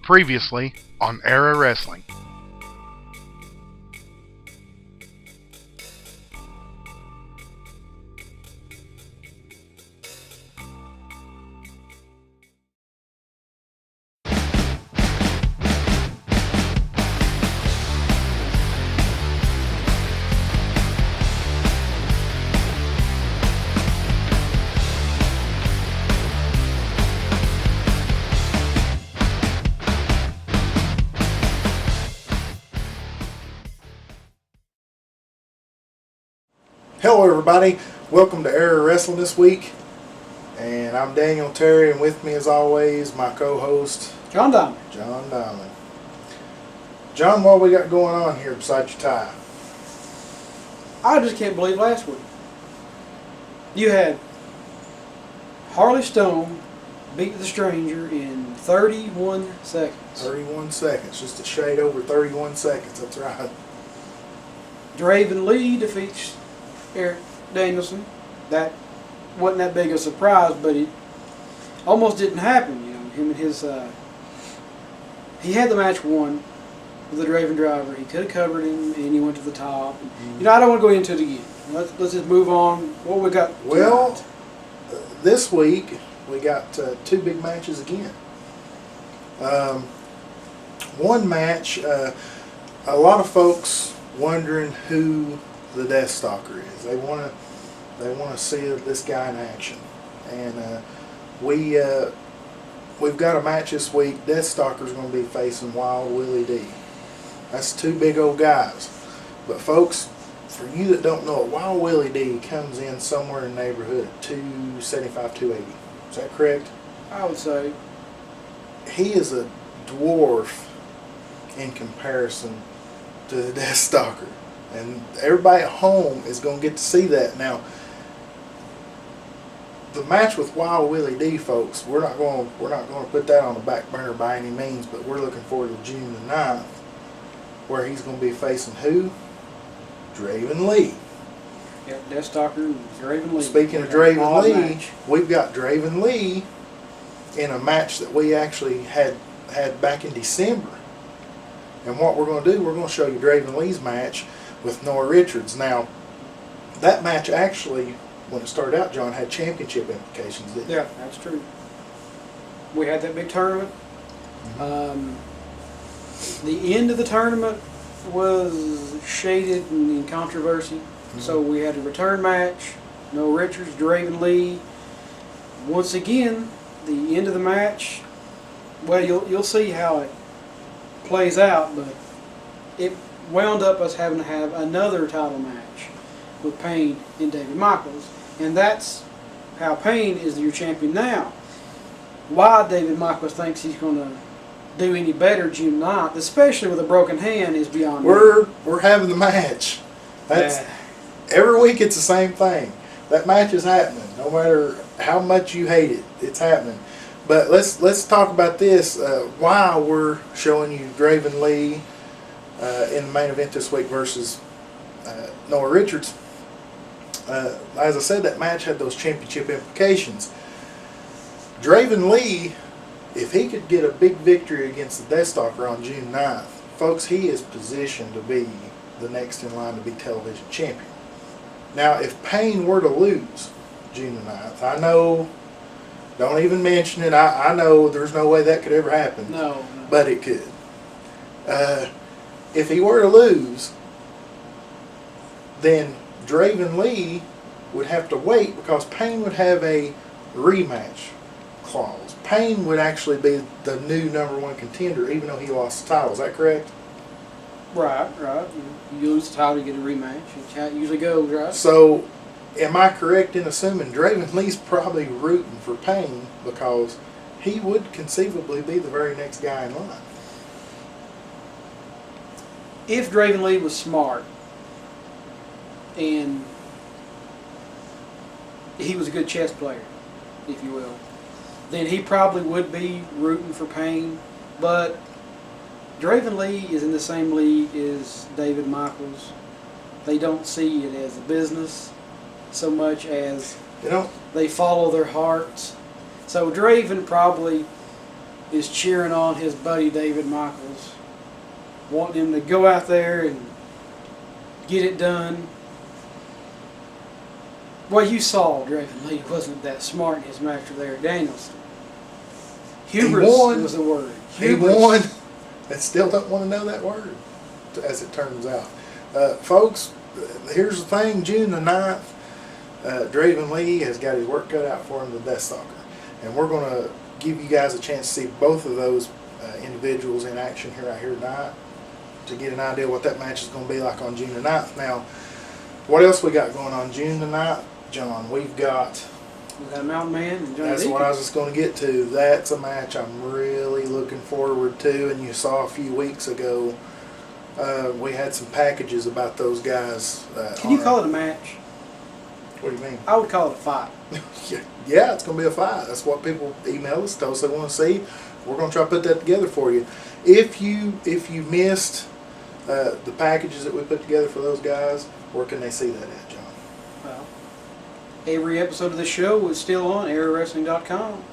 Previously on Era Wrestling. Hello everybody, welcome to Era Wrestling this week, and I'm Daniel Terry, and with me as always, my co-host, John Diamond. John, what we got going on here besides your tie? I just can't believe last week you had Harley Stone beat the Stranger in 31 seconds. 31 seconds, just a shade over 31 seconds, that's right. Draven Lee defeats Eric Danielson. That wasn't that big a surprise, but it almost didn't happen. You know, him and his he had the match won with the Draven driver. He could have covered him, and he went to the top. And, you know, I don't want to go into it again. Let's just move on. What we got? Well, this week we got two big matches again. One match, a lot of folks wondering who the Death Stalker is. They want to see this guy in action, and we've got a match this week. Death Stalker's going to be facing Wild Willie D. That's two big old guys. But folks, for you that don't know it, Wild Willie D comes in somewhere in the neighborhood of 275, 280. Is that correct? I would say He is a dwarf in comparison to the Death Stalker. And everybody at home is going to get to see that. Now, the match with Wild Willie D, folks, we're not going to put that on the back burner by any means, but we're looking forward to June the 9th, where he's going to be facing who? Draven Lee. Yep, Death Stalker and Draven Lee. Speaking of Draven Lee, we've got Draven Lee in a match that we actually had back in December. And what we're going to do, we're going to show you Draven Lee's match with Noah Richards. Now, that match actually, when it started out, John, had championship implications, didn't it? Yeah, that's true. We had that big tournament. The end of the tournament was shaded and in controversy. So we had a return match, Noah Richards, Draven Lee. Once again, the end of the match, well, you'll see how it plays out, but it wound up us having to have another title match with Payne and David Michaels, and that's how Payne is your champion now. Why David Michaels thinks he's going to do any better June 9th, especially with a broken hand, is beyond me. We're having the match. That's every week it's the same thing. That match is happening, no matter how much you hate it. It's happening. But let's talk about this. Why we're showing you Draven Lee in the main event this week versus Noah Richards. As I said, that match had those championship implications. Draven Lee, if he could get a big victory against the Death Stalker on June 9th, folks, he is positioned to be the next in line to be television champion. Now, if Payne were to lose June the 9th, I know, don't even mention it, I know there's no way that could ever happen. No. But it could. If he were to lose, then Draven Lee would have to wait because Payne would have a rematch clause. Payne would actually be the new #1 contender even though he lost the title. Is that correct? Right. You lose the title, you get a rematch. It's how it usually goes, right? So, am I correct in assuming Draven Lee's probably rooting for Payne because he would conceivably be the very next guy in line? If Draven Lee was smart and he was a good chess player, if you will, then he probably would be rooting for Payne. But Draven Lee is in the same league as David Michaels. They don't see it as a business so much as they follow their hearts. So Draven probably is cheering on his buddy David Michaels, wanting him to go out there and get it done. Well, you saw Draven Lee wasn't that smart in his match there at Danielson. Hubris was the word. Hubris. He won, and still don't want to know that word, as it turns out. Folks, here's the thing. June the 9th, Draven Lee has got his work cut out for him, the Deathstalker. And we're going to give you guys a chance to see both of those individuals in action here tonight to get an idea what that match is going to be like on June the 9th. Now, what else we got going on June the 9th, John? We've got Mountain Man and Johnny That's Deacon. what I was just going to get to. That's a match I'm really looking forward to. And you saw a few weeks ago, we had some packages about those guys. Can you call it a match? What do you mean? I would call it a fight. Yeah, it's going to be a fight. That's what people email us, tell us they want to see. We're going to try to put that together for you. If you missed the packages that we put together for those guys, where can they see that at, John? Well, every episode of the show is still on airwrestling.com.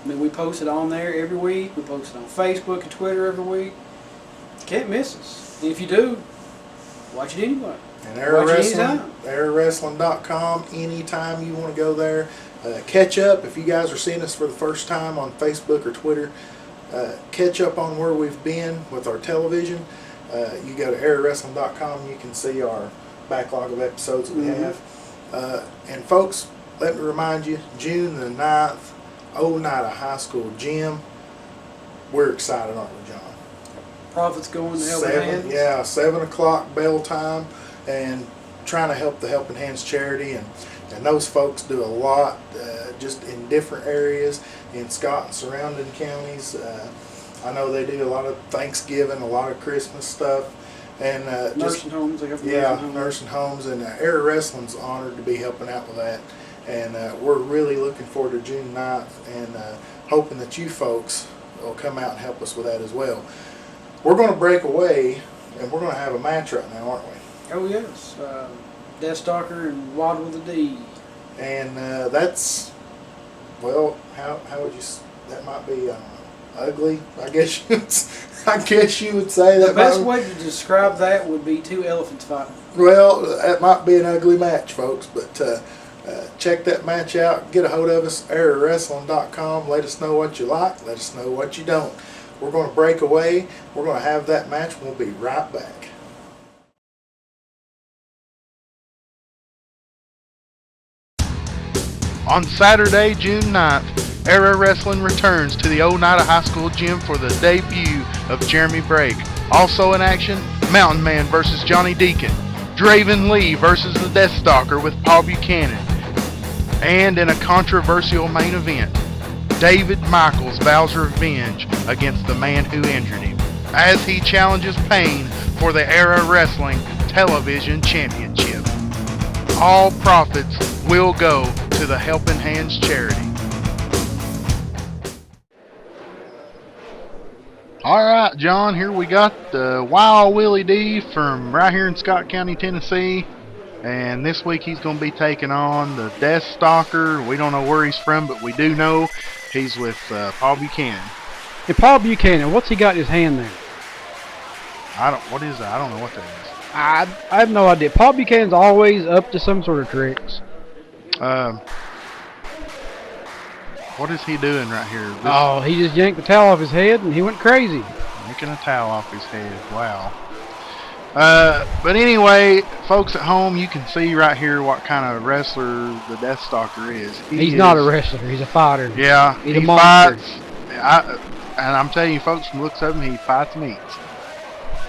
I mean, we post it on there every week. We post it on Facebook and Twitter every week. Can't miss us. And if you do, watch it anyway. And airwrestling.com, anytime you want to go there. Catch up if you guys are seeing us for the first time on Facebook or Twitter. Catch up on where we've been with our television. You go to airwrestling.com, you can see our backlog of episodes that we have. And folks, let me remind you, June the 9th, Oneida High School Gym. We're excited, aren't we, John? Profits going to Helping Hands. Yeah, 7 o'clock bell time, and trying to help the Helping Hands charity. And those folks do a lot just in different areas in Scott and surrounding counties. I know they do a lot of Thanksgiving, a lot of Christmas stuff. And nursing homes. They have nursing homes. And Air Wrestling's honored to be helping out with that. And we're really looking forward to June 9th and hoping that you folks will come out and help us with that as well. We're going to break away, and we're going to have a match right now, aren't we? Oh, yes. Deathstalker and Wild with a D. And that's, well, how would you, that might be ugly, I guess you would say. That the best way to describe that would be two elephants fighting. Well, that might be an ugly match, folks, but check that match out. Get a hold of us, airwrestling.com. Let us know what you like. Let us know what you don't. We're going to break away. We're going to have that match. We'll be right back. On Saturday, June 9th, Era Wrestling returns to the Oneida High School Gym for the debut of Jeremy Brake. Also in action, Mountain Man versus Johnny Deacon, Draven Lee versus the Deathstalker with Paul Buchanan, and in a controversial main event, David Michaels vows revenge against the man who injured him, as he challenges Payne for the Era Wrestling Television Championship. All profits will go to the Helping Hands charity. Alright, John, here we got the Wild Willie D from right here in Scott County, Tennessee. And this week he's going to be taking on the Death Stalker. We don't know where he's from, but we do know he's with Paul Buchanan. And Paul Buchanan, what's he got in his hand there? What is that? I don't know what that is. I have no idea. Paul Buchanan's always up to some sort of tricks. What is he doing right here? He just yanked the towel off his head and he went crazy. Yanking a towel off his head. Wow. But anyway, folks at home, you can see right here what kind of wrestler the Deathstalker is. He's not a wrestler. He's a fighter. Yeah, He's he a monster. fights. And I'm telling you, folks, from the looks of him, he fights and eats.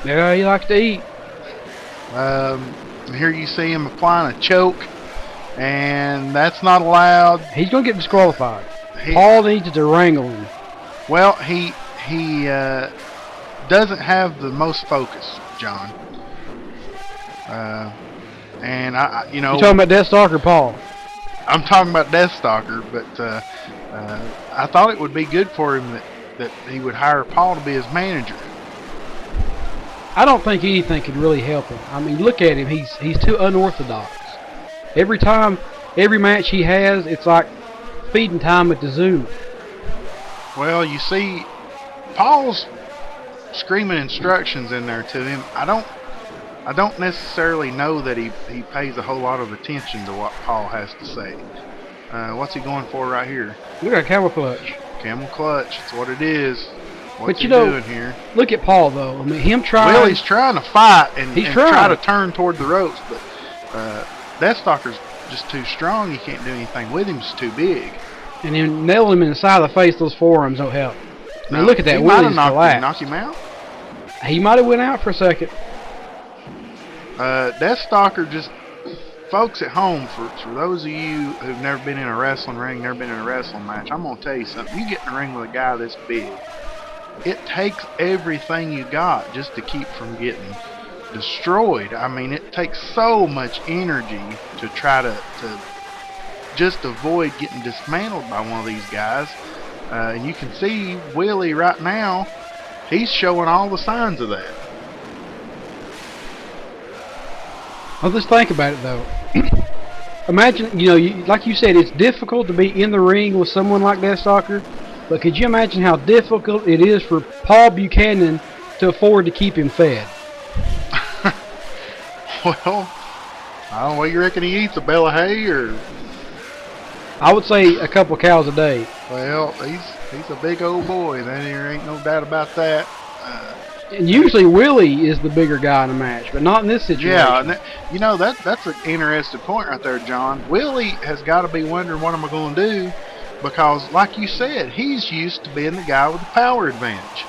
Yeah, he likes to eat. Here you see him applying a choke, and that's not allowed. He's going to get disqualified. Paul needs to wrangle him. Well, he doesn't have the most focus, John. And you know, You talking about Deathstalker, Paul? I'm talking about Deathstalker, but I thought it would be good for him that he would hire Paul to be his manager. I don't think anything could really help him. I mean, look at him. He's too unorthodox. Every match he has, it's like feeding time at the zoo. Well, you see, Paul's screaming instructions in there to him. I don't necessarily know that he pays a whole lot of attention to what Paul has to say. What's he going for right here? Look at camel clutch. Camel clutch. It's what it is. What's But he you know, doing here? look at Paul though. I mean, him trying. Willie's trying to fight and He's try trying. to turn toward the ropes, but Deathstalker's just too strong. You can't do anything with him. He's too big. And then nail him in the side of the face. Those forearms don't help. I mean, look at that. He might have Willie's knocked collapsed. him out. He might have went out for a second. Deathstalker just, folks at home, for those of you who've never been in a wrestling ring, never been in a wrestling match, I'm going to tell you something. You get in the ring with a guy this big, it takes everything you got just to keep from getting destroyed. I mean, it takes so much energy to try to just avoid getting dismantled by one of these guys. And you can see Willie right now, he's showing all the signs of that. Well, just think about it though. Imagine, like you said, it's difficult to be in the ring with someone like Deathstalker, but could you imagine how difficult it is for Paul Buchanan to afford to keep him fed? Well, I don't know what you reckon he eats, a bale of hay, or... I would say a couple cows a day. Well, he's a big old boy. There ain't no doubt about that. And usually Willie is the bigger guy in a match, but not in this situation. Yeah, and that's an interesting point right there, John. Willie has got to be wondering what am I going to do, because like you said, he's used to being the guy with the power advantage.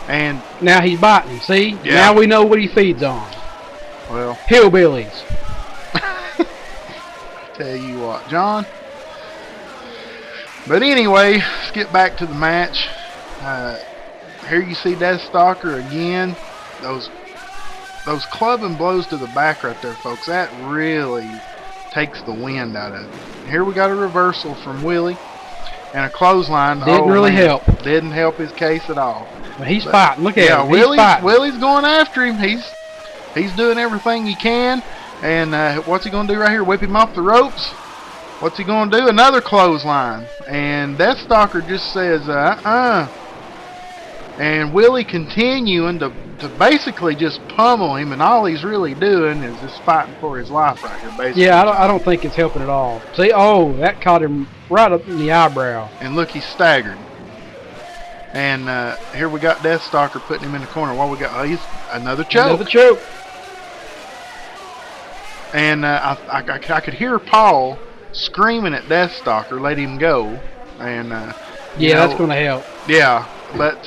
And now he's biting him. See? Yeah. Now we know what he feeds on. Well, Hillbillies. tell you what, John. But anyway, let's get back to the match. Here you see Deathstalker again. Those clubbing blows to the back right there, folks. That really takes the wind out of it. Here we got a reversal from Willie and a clothesline. Didn't really help. Didn't help his case at all. But he's fighting. Look at him. Willie's He's fighting. Willie's going after him. He's doing everything he can. And what's he going to do right here? Whip him off the ropes? What's he going to do? Another clothesline. And Deathstalker just says, And Willie continuing to basically just pummel him, and all he's really doing is just fighting for his life right here, basically. Yeah, I don't think it's helping at all. See, that caught him right up in the eyebrow. And look, he's staggered. And here we got Deathstalker putting him in the corner. What we got? Oh, he's another choke. Another choke. And I could hear Paul screaming at Deathstalker, let him go. And that's going to help. Yeah, but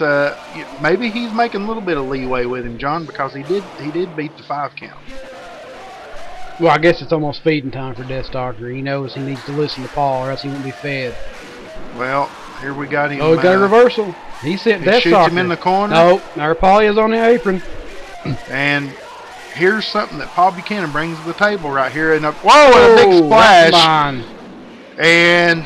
maybe he's making a little bit of leeway with him, John, because he did beat the 5 count. Well, I guess it's almost feeding time for Deathstalker. He knows he needs to listen to Paul, or else he won't be fed. Well, here we got him. Oh, we got a reversal. He sent Deathstalker. Shoots him in the corner. No, there Paul is on the apron. And here's something that Paul Buchanan brings to the table right here. And a big splash. And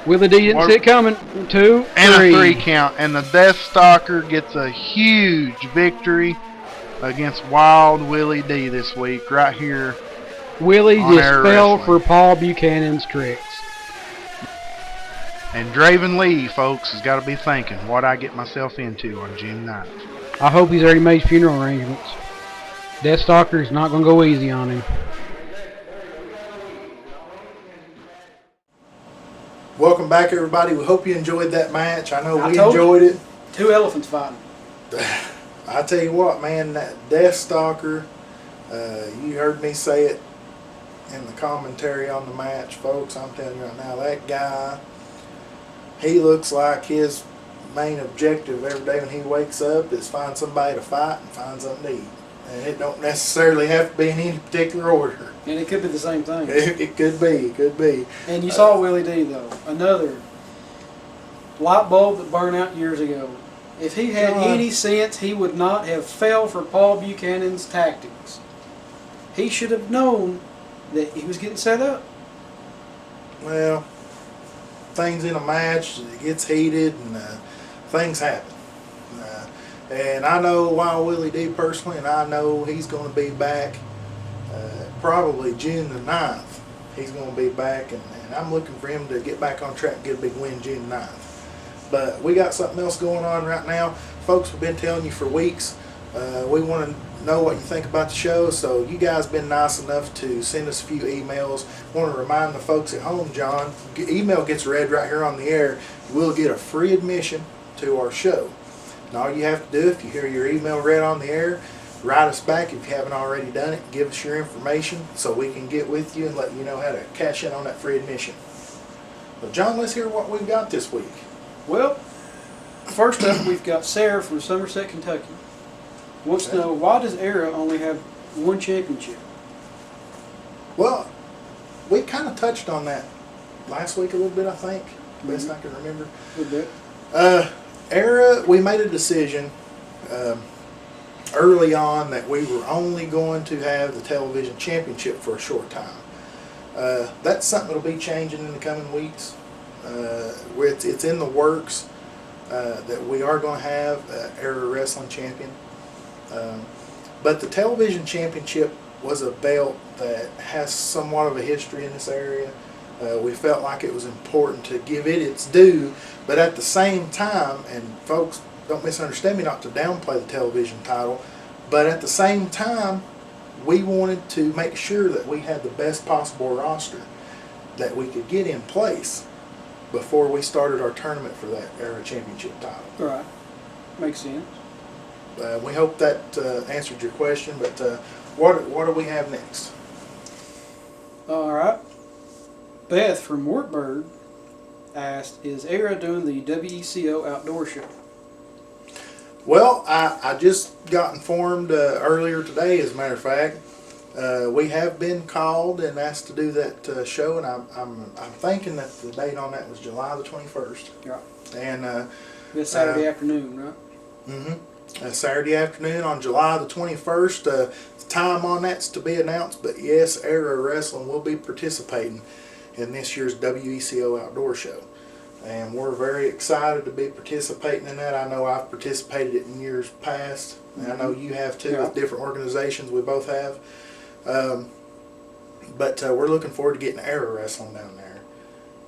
Willie D didn't see it coming. 2, 3. And a 3 count. And the Deathstalker gets a huge victory against Wild Willie D this week right here. Willie just fell Wrestling. for Paul Buchanan's tricks. And Draven Lee, folks, has got to be thinking what I get myself into on June 9th. I hope he's already made funeral arrangements. Deathstalker is not going to go easy on him. Welcome back, everybody. We hope you enjoyed that match. I know we told you. enjoyed it. 2 elephants fighting. I tell you what, man, that Deathstalker, you heard me say it in the commentary on the match, folks. I'm telling you right now, that guy, he looks like his main objective every day when he wakes up is find somebody to fight and find something to eat. And it don't necessarily have to be in any particular order. And it could be the same thing. It could be. And you saw Willie D, though. Another light bulb that burned out years ago. If he had any sense, he would not have fell for Paul Buchanan's tactics. He should have known that he was getting set up. Well, things in a match, it gets heated and things happen. And I know Wild Willie D personally, and I know he's going to be back probably June the 9th. He's going to be back, and I'm looking for him to get back on track and get a big win June 9th. But we got something else going on right now. Folks, we've been telling you for weeks. We want to know what you think about the show, so you guys been nice enough to send us a few emails. Want to remind the folks at home, John, email gets read right here on the air. You will get a free admission to our show. And all you have to do, if you hear your email read on the air, write us back if you haven't already done it. Give us your information so we can get with you and let you know how to cash in on that free admission. Well, John, let's hear what we've got this week. Well, first up, we've got Sarah from Somerset, Kentucky. Wants to know, why does Era only have one championship? Well, we kind of touched on that last week a little bit, I think. Best I can remember. A little bit. Era, we made a decision early on that we were only going to have the television championship for a short time. That's something that'll be changing in the coming weeks. It's in the works that we are going to have Era Wrestling Champion. But the television championship was a belt that has somewhat of a history in this area. We felt like it was important to give it its due, but at the same time, and folks, don't misunderstand me, not to downplay the television title, but at the same time, we wanted to make sure that we had the best possible roster that we could get in place before we started our tournament for that Era Championship title. Right. Makes sense. We hope that answered your question, but what do we have next? All right. Beth from Wartburg asked, is Era doing the WECO outdoor show? Well, I just got informed earlier today, as a matter of fact. We have been called and asked to do that show, and I'm thinking that the date on that was July the 21st. Right. And It's Saturday afternoon, right? Mm-hmm. Saturday afternoon on July the 21st. The time on that's to be announced, but yes, Era Wrestling will be participating in this year's WECO Outdoor Show. And we're very excited to be participating in that. I know I've participated in years past, and I know you have too, with different organizations we both have. But we're looking forward to getting Era Wrestling down there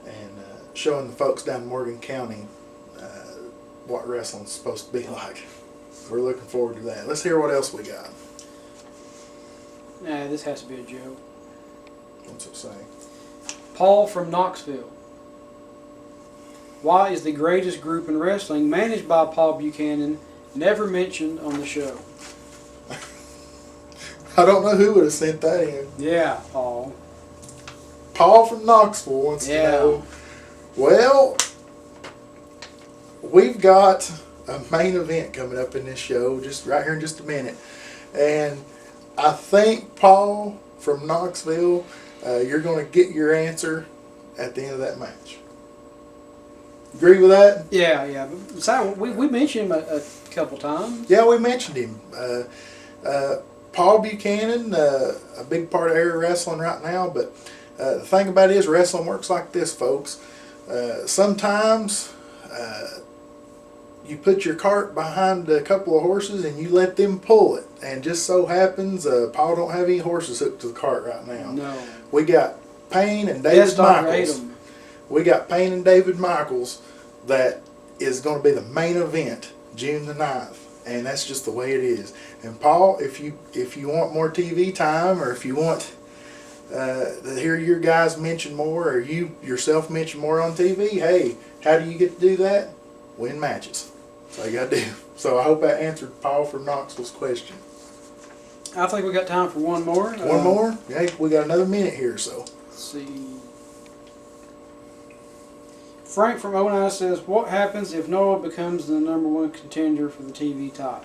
and showing the folks down in Morgan County what wrestling's supposed to be like. We're looking forward to that. Let's hear what else we got. Nah, this has to be a joke. What's it say? Paul from Knoxville. Why is the greatest group in wrestling, managed by Paul Buchanan, never mentioned on the show? I don't know who would have sent that in. Yeah, Paul. Paul from Knoxville wants to know. Well, we've got a main event coming up in this show, just right here in just a minute. And I think, Paul from Knoxville, you're going to get your answer at the end of that match. Agree with that? Yeah. So we mentioned him a couple times. Yeah, we mentioned him. Paul Buchanan, a big part of Era Wrestling right now, but the thing about it is wrestling works like this, folks. Sometimes you put your cart behind a couple of horses and you let them pull it. And just so happens, Paul don't have any horses hooked to the cart right now. No. We got Payne and David Michaels. Him. We got Payne and David Michaels that is going to be the main event June the 9th. And that's just the way it is. And Paul, if you want more TV time, or if you want to hear your guys mention more, or you yourself mention more on TV, hey, how do you get to do that? Win matches. That's all you got to do. So I hope that answered Paul from Knoxville's question. I think we got time for one more. One more? Hey, we got another minute here, so. Let's see. Frank from 09 says, what happens if Noah becomes the #1 contender for the TV title?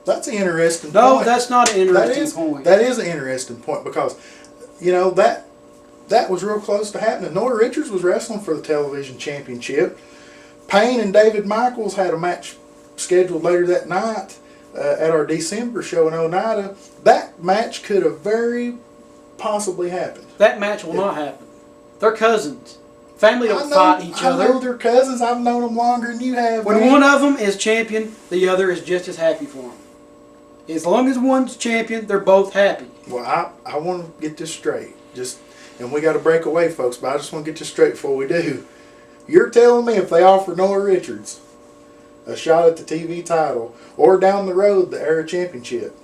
That's an interesting point. No, that's not an interesting point. That is an interesting point because, you know, that was real close to happening. Noah Richards was wrestling for the television championship. Payne and David Michaels had a match scheduled later that night at our December show in Oneida. That match could have very possibly happened. That match will not happen. They're cousins. Family don't fight each other. I know they're cousins. I've known them longer than you have. When one of them is champion, the other is just as happy for him. As long as one's champion, they're both happy. Well, I want to get this straight. And we got to break away, folks, but I just want to get this straight before we do. You're telling me if they offer Noah Richards a shot at the TV title or down the road the Era Championship,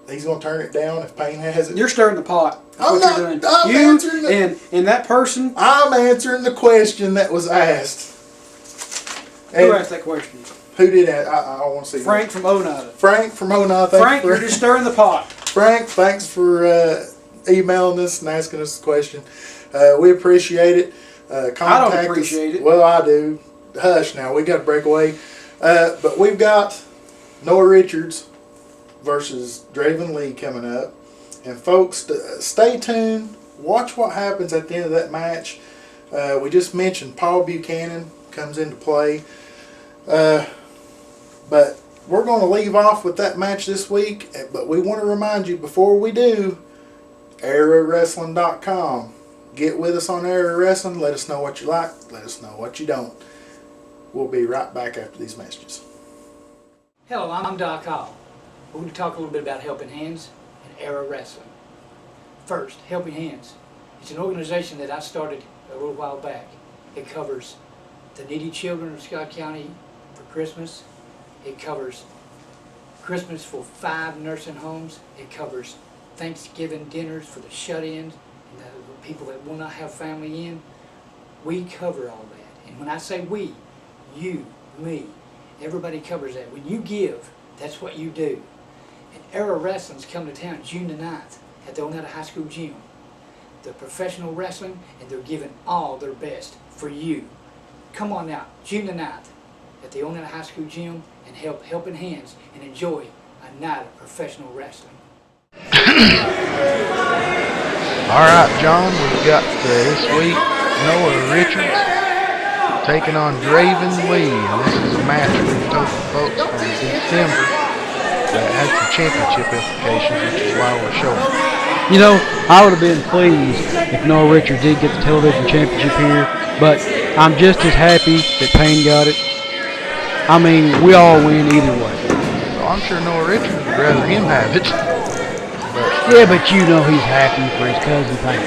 he's going to turn it down if Payne has it? You're stirring the pot. I'm That's what not. you're doing. I'm You answering the, and that person. I'm answering the question that was asked. Who And asked that question? who did that? I want to see. Frank from Oneida. Frank from Oneida. Frank, you're just stirring the pot. Frank, thanks for emailing us and asking us the question. We appreciate it. Contact I don't us. appreciate it. Well, I do. Hush now. We got to break away. But we've got Noah Richards versus Draven Lee coming up. And folks, stay tuned. Watch what happens at the end of that match. We just mentioned Paul Buchanan comes into play. But we're going to leave off with that match this week. But we want to remind you, before we do, AeraWrestling.com. Get with us on Era Wrestling. Let us know what you like. Let us know what you don't. We'll be right back after these messages. Hello, I'm Doc Hall. We're going to talk a little bit about Helping Hands and Era Wrestling. First, Helping Hands. It's an organization that I started a little while back. It covers the needy children of Scott County for Christmas. It covers Christmas for 5 nursing homes. It covers Thanksgiving dinners for the shut-ins and the people that will not have family in. We cover all that. And when I say we, you, me, everybody covers that. When you give, that's what you do. And Era Wrestling's coming to town June the 9th at the Oneida High School gym. The professional wrestling, and they're giving all their best for you. Come on out, June the 9th at the Oneida High School gym and help Helping Hands and enjoy a night of professional wrestling. All right, John, we've got this week Noah Richards taking on Draven Lee, and this is a match we told the folks from December that had some championship implications, which is why we're showing. You know, I would have been pleased if Noah Richards did get the television championship here, but I'm just as happy that Payne got it. I mean, we all win either way. So I'm sure Noah Richards would rather him have it. Yeah, but you know he's happy for his cousin Payne.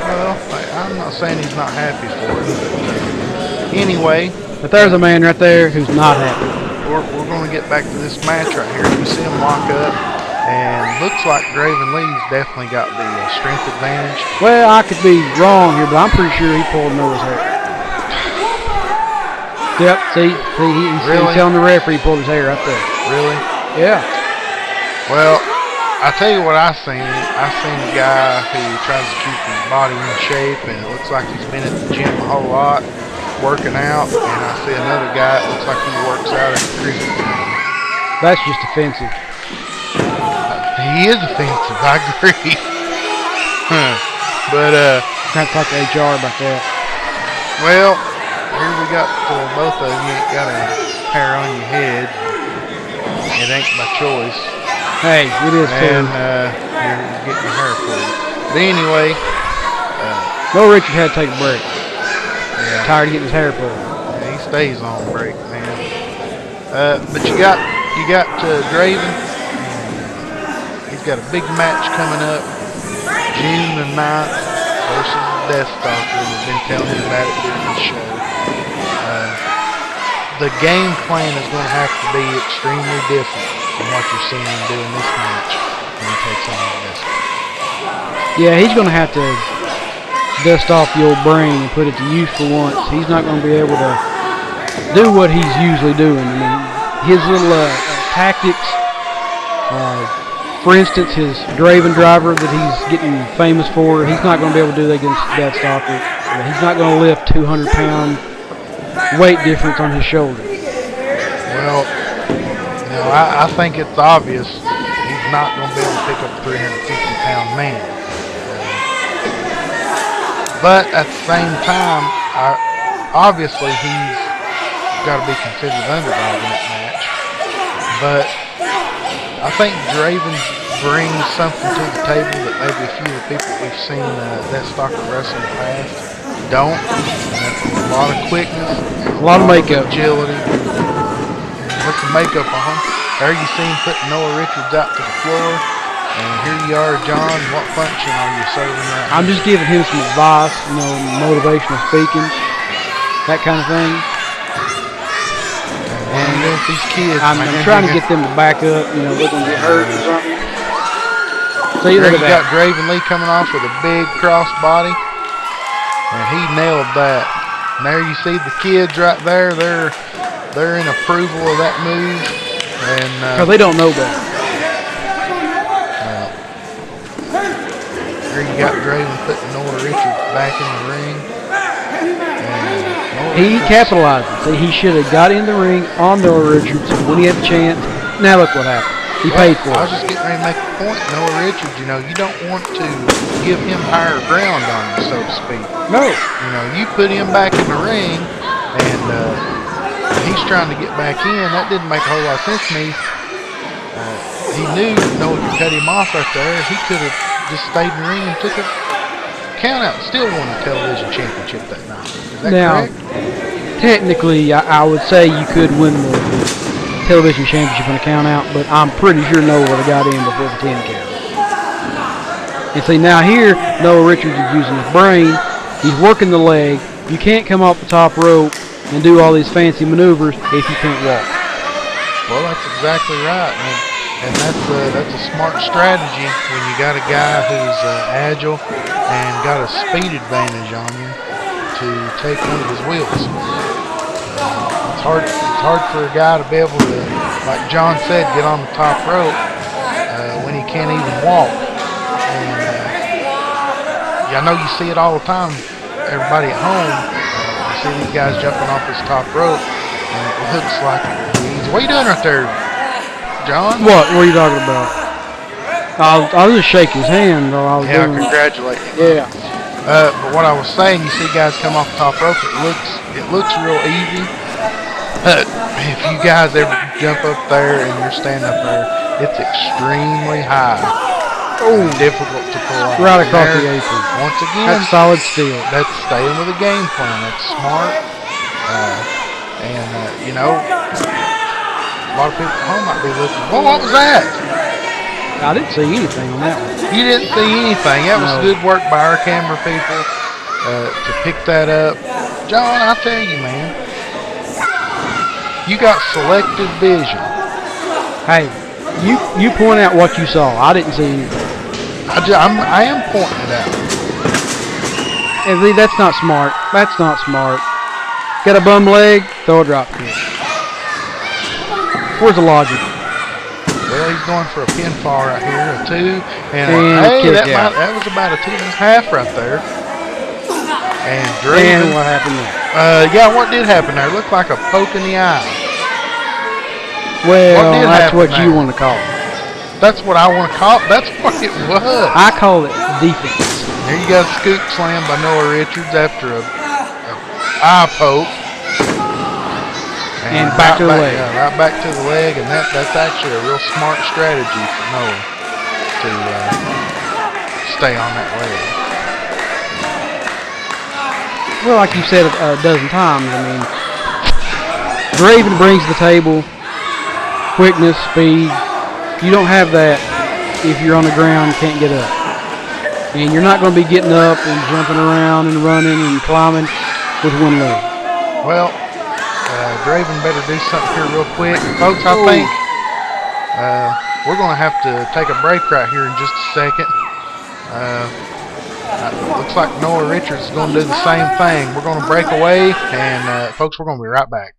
Well, I'm not saying he's not happy for it. But anyway. But there's a man right there who's not happy. We're going to get back to this match right here. We see him lock up, and looks like Draven Lee's definitely got the strength advantage. Well, I could be wrong here, but I'm pretty sure he pulled Noah's hair. Yep, see he's telling the referee he pulled his hair right there. Really? Yeah. Well, I tell you what I seen a guy who tries to keep his body in shape, and it looks like he's been at the gym a whole lot, working out, and I see another guy that looks like he works out at the cricket ground. That's just offensive. He is offensive, I agree. But, can't talk to HR about that. well, here we got both of you ain't got a hair on your head. It ain't by choice. Hey, it is too. And you're getting your hair pulled. But anyway, Noah Richards had to take a break. yeah, Tired of getting his hair pulled. yeah, he stays on break, man. But you got Draven. He's got a big match coming up, June the 9th versus Deathstalker. We've been telling you about it during the show. The game plan is going to have to be extremely different from what you're seeing him do in this match when he takes on Deathstalker. Yeah, he's going to have to dust off the old brain and put it to use for once. He's not going to be able to do what he's usually doing. I mean, his little tactics, for instance, his Draven driver that he's getting famous for, he's not going to be able to do that against Deathstalker. He's not going to lift 200-pound weight difference on his shoulder. Well, you know, I think it's obvious he's not going to be able to pick up a 350-pound man. But at the same time, obviously he's got to be considered underdog in that match. But I think Draven brings something to the table that maybe a few of the people we've seen Deathstalker wrestle in the past don't. And that's a lot of quickness, A lot of makeup. agility. Put some makeup on. There you see him putting Noah Richards out to the floor. And here you are, John. What function are you serving right I'm just giving him some advice, motivational speaking. that kind of thing. And these kids, I'm trying to get them to back up. You know, they're going to get hurt or something. See, there look you at got that. Draven Lee coming off with a big cross body. And he nailed that. And there you see the kids right there. They're in approval of that move. And Because they don't know better. Here you got Draven putting Noah Richards back in the ring. He capitalized. See, he should have got in the ring on Noah Richards when he had the chance. Now look what happened. He paid for I it. was just getting ready to make a point. Noah Richards, you know, you don't want to give him higher ground on you, so to speak. No. You know, you put him back in the ring, and he's trying to get back in. That didn't make a whole lot of sense to me. He knew Noah could cut him off right there. He could have just stayed in the ring and took a count out. Still won the television championship that night. Is that Now, correct? technically, I would say you could win the television championship on a count out, but I'm pretty sure Noah would have got in before the 10 count. And see, now here, Noah Richards is using his brain. He's working the leg. You can't come off the top rope and do all these fancy maneuvers if you can't walk. Well, that's exactly right. And that's a smart strategy when you got a guy who's agile and got a speed advantage on you to take one of his wheels. It's hard for a guy to be able to, like John said, get on the top rope when he can't even walk. And I know you see it all the time. Everybody at home, you see these guys jumping off this top rope, and it looks like what are you doing right there, John? What are you talking about? I'll just shake his hand. Though. Yeah, congratulate you. Yeah. But what I was saying, you see guys come off the top rope, it looks real easy. But if you guys ever jump up there and you're standing up there, it's extremely high. Oh, difficult to pull off. Right across the apron. Once again, That's solid steel. that's staying with a game plan. That's smart. You know, a lot of people at home might be looking, well, what was that? I didn't see anything on that one. You didn't see anything. That was good work by our camera people to pick that up. John, I tell you, man, you got selective vision. Hey, you point out what you saw. I didn't see anything. I am pointing it out. And see, that's not smart. That's not smart. Got a bum leg, throw a drop kick. Where's the logic? Well, he's going for a pinfall right here, a 2, and And hey, kick out. that was about a 2.5 right there. And And Draven, what happened there? yeah, what did happen there? It looked like a poke in the eye. Well, did that's happen what you there? want to call it. That's what I want to call it. That's what it was. I call it defense. There you got a scoop slam by Noah Richards after a eye poke. And back to the leg. Yeah, right back to the leg, and that's actually a real smart strategy for Noah to stay on that leg. Well, like you said a dozen times, I mean, Draven brings to the table quickness, speed. You don't have that if you're on the ground and can't get up. And you're not going to be getting up and jumping around and running and climbing with one leg. Well, Draven better do something here real quick. Folks, I think we're going to have to take a break right here in just a second. Looks like Noah Richards is going to do the same thing. We're going to break away, and folks, we're going to be right back.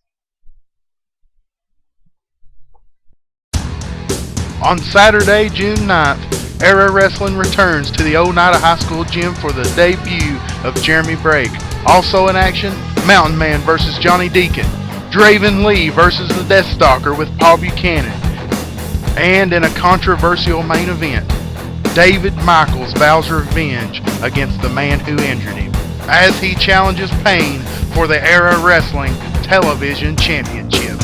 On Saturday, June 9th, Era Wrestling returns to the Oneida High School gym for the debut of Jeremy Brake. Also in action, Mountain Man versus Johnny Deacon, Draven Lee versus the Death Stalker with Paul Buchanan, and in a controversial main event, David Michaels vows revenge against the man who injured him, as he challenges Payne for the Era Wrestling Television Championship.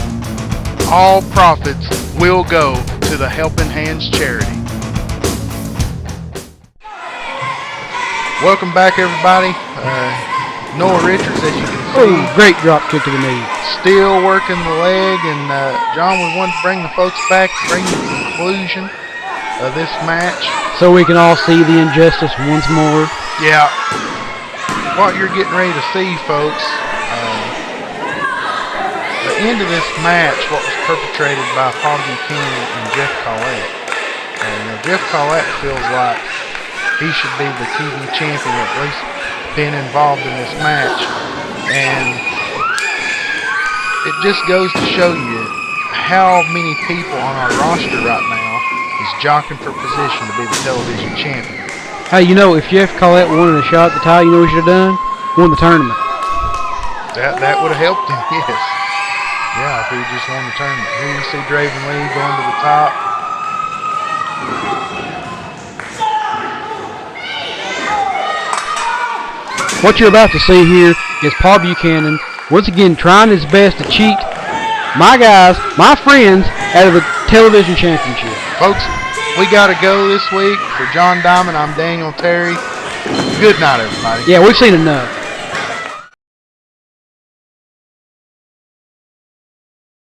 All profits will go to the Helping Hands charity. Welcome back, everybody. Noah Richards, as you can see, Great drop kick to the knee. still working the leg, and John, we wanted to bring the folks back to bring the conclusion of this match. So we can all see the injustice once more. Yeah, what you're getting ready to see, folks, end of this match, what was perpetrated by Paul Buchanan and Jeff Collette. Jeff Collette feels like he should be the TV champion, or at least been involved in this match. And it just goes to show you how many people on our roster right now is jockeying for position to be the television champion. Hey, you know, if Jeff Collette wanted a shot at the title, you know what he should have done? Won the tournament. That would have helped him, yes. Yeah, if he just won the tournament. Here you see Draven Lee going to the top. What you're about to see here is Paul Buchanan once again trying his best to cheat my guys, my friends, out of the television championship. Folks, we got to go this week. For John Diamond, I'm Daniel Terry. Good night, everybody. Yeah, we've seen enough.